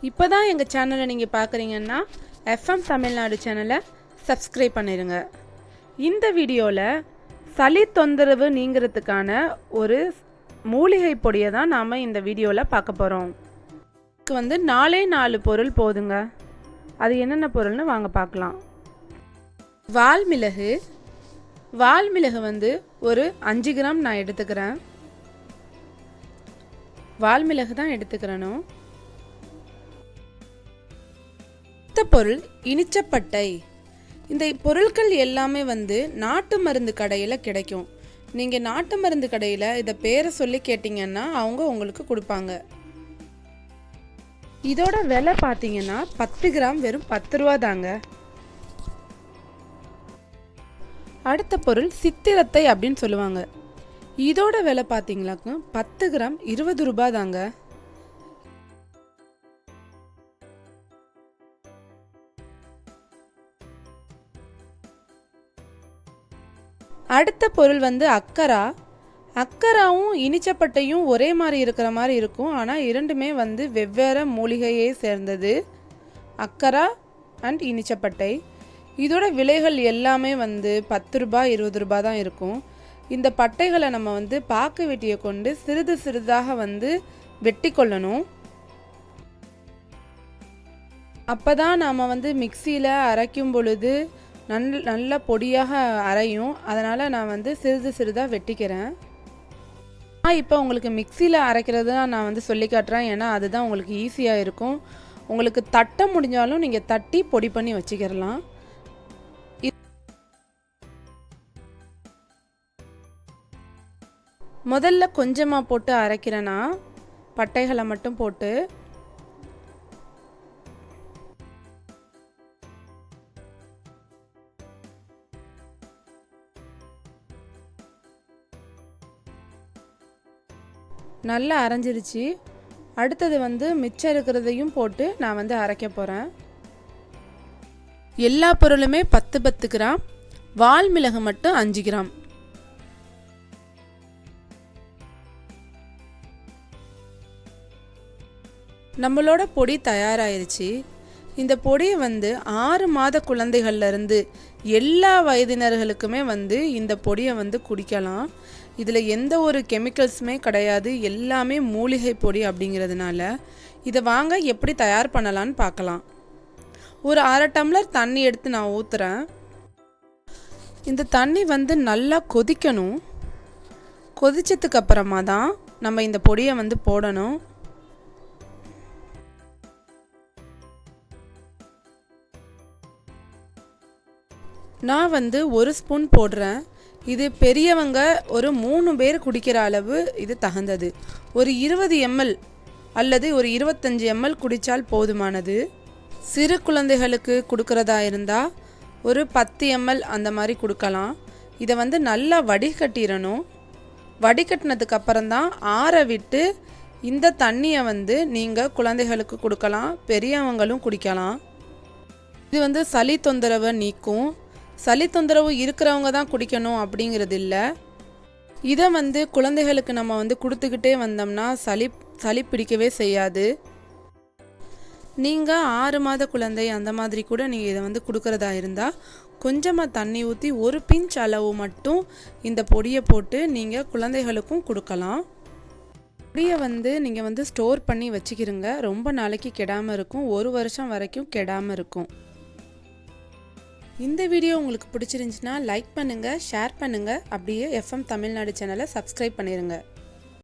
இப்போ தான் எங்கள் சேனலை நீங்கள் பார்க்குறீங்கன்னா எஃப்எம் தமிழ்நாடு சேனலை சப்ஸ்கிரைப் பண்ணிடுங்க. இந்த வீடியோவில் சளி தொந்தரவு நீங்கிறதுக்கான ஒரு மூலிகை பொடியை தான் நாம் இந்த வீடியோவில் பார்க்க போகிறோம். இதுக்கு வந்து 4 பொருள் போதுங்க. அது என்னென்ன பொருள்னு வாங்க பார்க்கலாம். வால்மிளகு வந்து ஒரு 5 கிராம் நான் எடுத்துக்கிறேன். வால்மிளகு தான் எடுத்துக்கிறணும். அடுத்த பொருள் இனிச்சப்பட்டை. இந்த பொருட்கள் எல்லாமே வந்து நாட்டு மருந்து கடையில் கிடைக்கும். நீங்கள் நாட்டு மருந்து கடையில் இதை பேரை சொல்லி கேட்டிங்கன்னா அவங்க உங்களுக்கு கொடுப்பாங்க. இதோட விலை பார்த்தீங்கன்னா 10 கிராம் வெறும் 10 ரூபா தாங்க. அடுத்த பொருள் சித்திரத்தை அப்படின்னு சொல்லுவாங்க. இதோட விலை பார்த்தீங்களாக்கும் 10 கிராம் 20 ரூபா தாங்க. அடுத்த பொருள் வந்து அக்கராவும் இனிச்சப்பட்டையும் ஒரே மாதிரி இருக்கிற மாதிரி இருக்கும். ஆனால் இரண்டுமே வந்து வெவ்வேறு மூலிகையை சேர்ந்தது. அக்கரா அண்ட் இனிச்சப்பட்டை. இதோட விலைகள் எல்லாமே வந்து 10 ரூபாய் 20 ரூபாய் தான் இருக்கும். இந்த பட்டைகளை நம்ம வந்து பாக்கு வெட்டியை கொண்டு சிறிது சிறிதாக வந்து வெட்டி கொள்ளணும். அப்போ தான் நாம் வந்து மிக்சியில் அரைக்கும் பொழுது நல்ல பொடியாக அரையும். அதனால் நான் வந்து சிறிதாக வெட்டிக்கிறேன். இப்போ உங்களுக்கு மிக்சியில் அரைக்கிறது தான் நான் வந்து சொல்லி காட்டுறேன். ஏன்னா அதுதான் உங்களுக்கு ஈஸியாக இருக்கும். உங்களுக்கு தட்ட முடிஞ்சாலும் நீங்கள் தட்டி பொடி பண்ணி வச்சுக்கிறலாம். முதல்ல கொஞ்சமாக போட்டு அரைக்கிறேன்னா பட்டைகளை மட்டும் போட்டு நல்லா அரைஞ்சிருச்சு. அடுத்தது வந்து மிச்சம் இருக்கிறதையும் போட்டு நான் வந்து அரைக்க போகிறேன். எல்லா பொருளுமே 10 கிராம், வால்மிளகு மட்டும் 5 கிராம். நம்மளோட பொடி தயாராகிருச்சு. இந்த பொடியை வந்து 6 மாத குழந்தைகள்லேருந்து எல்லா வயதினர்களுக்குமே வந்து இந்த பொடியை வந்து குடிக்கலாம். இதில் எந்த ஒரு கெமிக்கல்ஸுமே கிடையாது. எல்லாமே மூலிகை பொடி அப்படிங்கிறதுனால இதை வாங்க எப்படி தயார் பண்ணலான்னு பார்க்கலாம். ஒரு 1/2 டம்ளர் தண்ணி எடுத்து நான் ஊற்றுறேன். இந்த தண்ணி வந்து நல்லா கொதிக்கணும். கொதிச்சதுக்கு அப்புறமா தான் நம்ம இந்த பொடியை வந்து போடணும். நான் வந்து 1 ஸ்பூன் போடுறேன். இது பெரியவங்க ஒரு 3 பேர் குடிக்கிற அளவு இது தகுந்தது. ஒரு 20 ml அல்லது ஒரு 25 ml குடித்தால் போதுமானது. சிறு குழந்தைகளுக்கு கொடுக்கறதா இருந்தால் ஒரு 10 ml அந்த மாதிரி கொடுக்கலாம். இதை வந்து நல்லா வடிகட்டிடணும். வடிகட்டினதுக்கு அப்புறம்தான் ஆற விட்டு இந்த தண்ணியை வந்து நீங்கள் குழந்தைகளுக்கு கொடுக்கலாம், பெரியவங்களும் குடிக்கலாம். இது வந்து சளி தொந்தரவை நீக்கும். சளி தொந்தரவு இருக்கிறவங்க தான் குடிக்கணும் அப்படிங்கிறது இல்லை. இதை வந்து குழந்தைகளுக்கு நம்ம வந்து கொடுத்துக்கிட்டே வந்தோம்னா சளி பிடிக்கவே செய்யாது. நீங்கள் 6 மாத குழந்தை அந்த மாதிரி கூட நீங்கள் இதை வந்து கொடுக்கறதா இருந்தால் கொஞ்சமாக தண்ணி ஊற்றி 1 பிஞ்ச் அளவு மட்டும் இந்த பொடியை போட்டு நீங்கள் குழந்தைகளுக்கும் கொடுக்கலாம். பொடியை வந்து நீங்கள் வந்து ஸ்டோர் பண்ணி வச்சுக்கிருங்க. ரொம்ப நாளைக்கு கெடாமல் இருக்கும். 1 வருஷம் வரைக்கும் கெடாமல் இருக்கும். இந்த வீடியோ உங்களுக்கு பிடிச்சிருந்துச்சுன்னா லைக் பண்ணுங்கள், ஷேர் பண்ணுங்கள். அப்படியே எஃப்எம் தமிழ்நாடு சேனலை சப்ஸ்கிரைப் பண்ணிடுங்க.